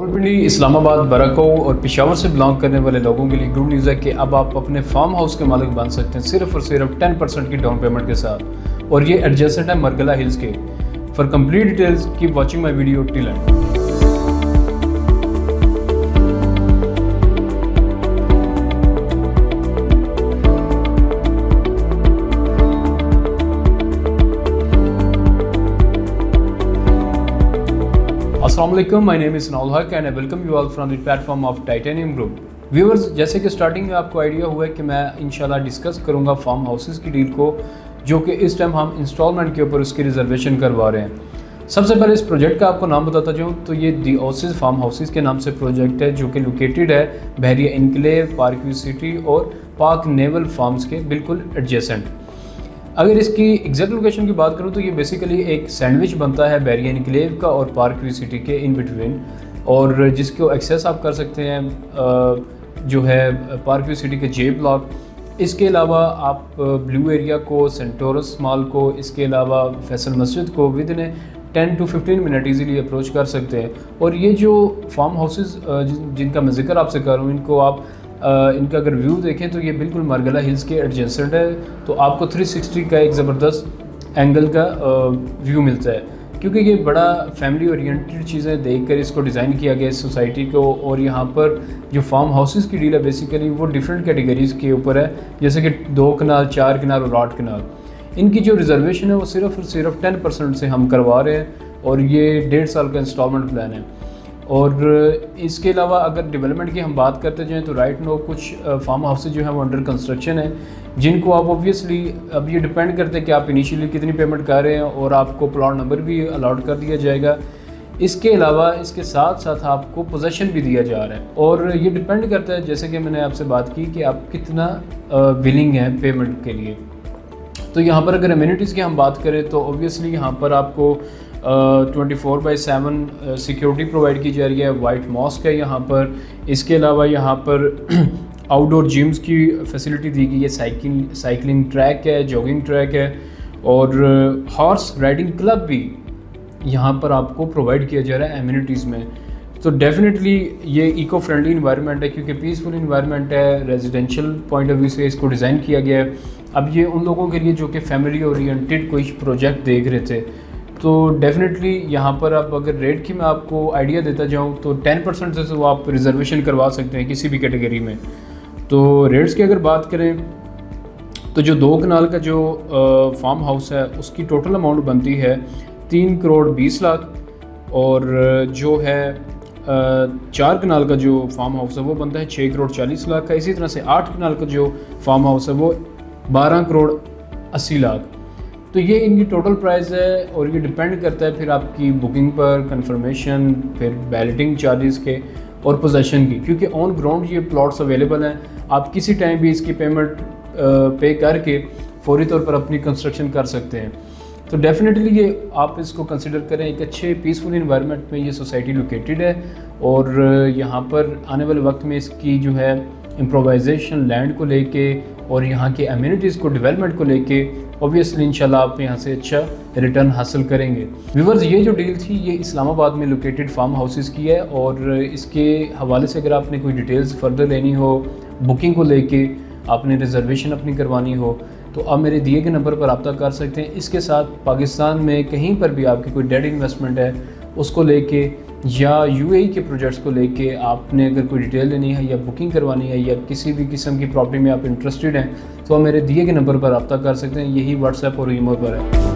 रावलपिंडी, इस्लामाबाद, बरको और पेशावर से बिलोंग करने वाले लोगों के लिए गुड न्यूज़ है कि अब आप अपने फार्म हाउस के मालिक बन सकते हैं सिर्फ और सिर्फ 10% की डाउन पेमेंट के साथ, और ये एडजेसेंट है मरगला हिल्स के। For complete details keep watching my video till and. Assalamualaikum, my name is Naul Haq and I welcome you all from the platform of Titanium Group. Viewers, जैसे कि starting में आपको आइडिया हुआ है कि मैं इंशाल्लाह डिस्कस करूंगा फार्म हाउसेस की डील को, जो कि इस टाइम हम इंस्टॉलमेंट के ऊपर उसकी रिजर्वेशन करवा रहे हैं। सबसे पहले इस प्रोजेक्ट का आपको नाम बताता जाऊँ तो ये दी ओसिस फार्म हाउसेस के नाम से प्रोजेक्ट है, जो कि लोकेटेड है बहरिया इनक्लेव, पार्क व्यू सिटी और पार्क नेवल फार्म्स के बिल्कुल एडजेसेंट। अगर इसकी एग्जैक्ट लोकेशन की बात करूँ तो ये बेसिकली एक सैंडविच बनता है बहरिया इनक्लेव का और पार्क व्यू सिटी के इन बिटवीन, और जिसको एक्सेस आप कर सकते हैं जो है पार्क व्यू सिटी के जे ब्लॉक। इसके अलावा आप ब्लू एरिया को, सेंटोरस मॉल को, इसके अलावा फैसल मस्जिद को with in 10 to 15 minute easily approach कर सकते हैं। और ये जो फार्म हाउसेस जिनका मैं जिक्र आपसे कर रहा हूँ, इनको आप इनका अगर व्यू देखें तो ये बिल्कुल मरगला हिल्स के एडजेसेंट है, तो आपको 360 का एक ज़बरदस्त एंगल का व्यू मिलता है, क्योंकि ये बड़ा फैमिली ओरिएंटेड चीज़ें देखकर इसको डिज़ाइन किया गया इस सोसाइटी को। और यहाँ पर जो फार्म हाउसेस की डील है बेसिकली वो डिफरेंट कैटेगरीज़ के ऊपर है, जैसे कि 2 कनाल, 4 कनाल और 8 कनाल। इनकी जो रिजर्वेशन है वो सिर्फ और सिर्फ 10% से हम करवा रहे हैं, और ये 1.5 साल का इंस्टॉलमेंट प्लान है। और इसके अलावा अगर डेवलपमेंट की हम बात करते जाएँ तो राइट नो कुछ फार्म हाउसेज जो हैं वो अंडर कंस्ट्रक्शन है, जिनको आप ऑब्वियसली अब ये डिपेंड करते हैं कि आप इनिशियली कितनी पेमेंट कर रहे हैं, और आपको प्लॉट नंबर भी अलॉट कर दिया जाएगा। इसके अलावा इसके साथ साथ आपको पोजेसन भी दिया जा रहा है, और ये डिपेंड करता है जैसे कि मैंने आपसे बात की कि आप कितना विलिंग हैं पेमेंट के लिए। तो यहाँ पर अगर एमिनिटीज़ की हम बात करें तो ऑब्वियसली यहाँ पर आपको 24/7 सिक्योरिटी प्रोवाइड की जा रही है। वाइट मॉस्क है यहाँ पर। इसके अलावा यहाँ पर आउटडोर जिम्स की फैसिलिटी दी गई है, साइकिलिंग ट्रैक है, जॉगिंग ट्रैक है, और हॉर्स राइडिंग क्लब भी यहाँ पर आपको प्रोवाइड किया जा रहा है एमिनिटीज़ में। तो डेफिनेटली ये इको फ्रेंडली इन्वायरमेंट है, क्योंकि पीसफुल इन्वायरमेंट है, रेजिडेंशियल पॉइंट ऑफ व्यू से इसको डिज़ाइन किया गया है। अब ये उन लोगों के लिए जो कि फैमिली ओरिएंटेड कोई प्रोजेक्ट देख रहे थे, तो डेफिनेटली यहाँ पर आप अगर रेट की मैं आपको आइडिया देता जाऊँ तो 10% से वो आप रिजर्वेशन करवा सकते हैं किसी भी कैटेगरी में। तो रेट्स की अगर बात करें तो जो 2 कनाल का जो फार्म हाउस है उसकी टोटल अमाउंट बनती है 3 करोड़ 20 लाख, और जो है 4 कनाल का जो फार्म हाउस है वो बनता है 6 करोड़ 40 लाख का। इसी तरह से 8 कनाल का जो फार्म हाउस है वो 12 करोड़ 80 लाख। तो ये इनकी टोटल प्राइस है, और ये डिपेंड करता है फिर आपकी बुकिंग पर, कंफर्मेशन, फिर बैलेटिंग चार्जेस के और पोजेसन की, क्योंकि ऑन ग्राउंड ये प्लॉट्स अवेलेबल हैं। आप किसी टाइम भी इसकी पेमेंट पे करके फौरी तौर पर अपनी कंस्ट्रक्शन कर सकते हैं। तो डेफिनेटली ये आप इसको कंसिडर करें, एक अच्छे पीसफुल इन्वायरमेंट में ये सोसाइटी लोकेटेड है, और यहाँ पर आने वाले वक्त में इसकी जो है इम्प्रोवाइजेशन लैंड को लेके और यहाँ के एमिनिटीज़ को, डेवलपमेंट को लेके ऑब्वियसली इंशाल्लाह आप यहाँ से अच्छा रिटर्न हासिल करेंगे। व्यूवर्स, ये जो डील थी ये इस्लामाबाद में लोकेटेड फार्म हाउसेस की है, और इसके हवाले से अगर आपने कोई डिटेल्स फर्दर लेनी हो, बुकिंग को लेके आपने रिजर्वेशन अपनी करवानी हो, तो आप मेरे दिए गए नंबर पर रब्ता कर सकते हैं। इसके साथ पाकिस्तान में कहीं पर भी आपकी कोई डेट इन्वेस्टमेंट है उसको लेके, या यूएई के प्रोजेक्ट्स को लेके आपने अगर कोई डिटेल लेनी है या बुकिंग करवानी है, या किसी भी किस्म की प्रॉपर्टी में आप इंटरेस्टेड हैं, तो आप मेरे दिए गए नंबर पर रब्ता कर सकते हैं। यही व्हाट्सएप और ईमेल पर है।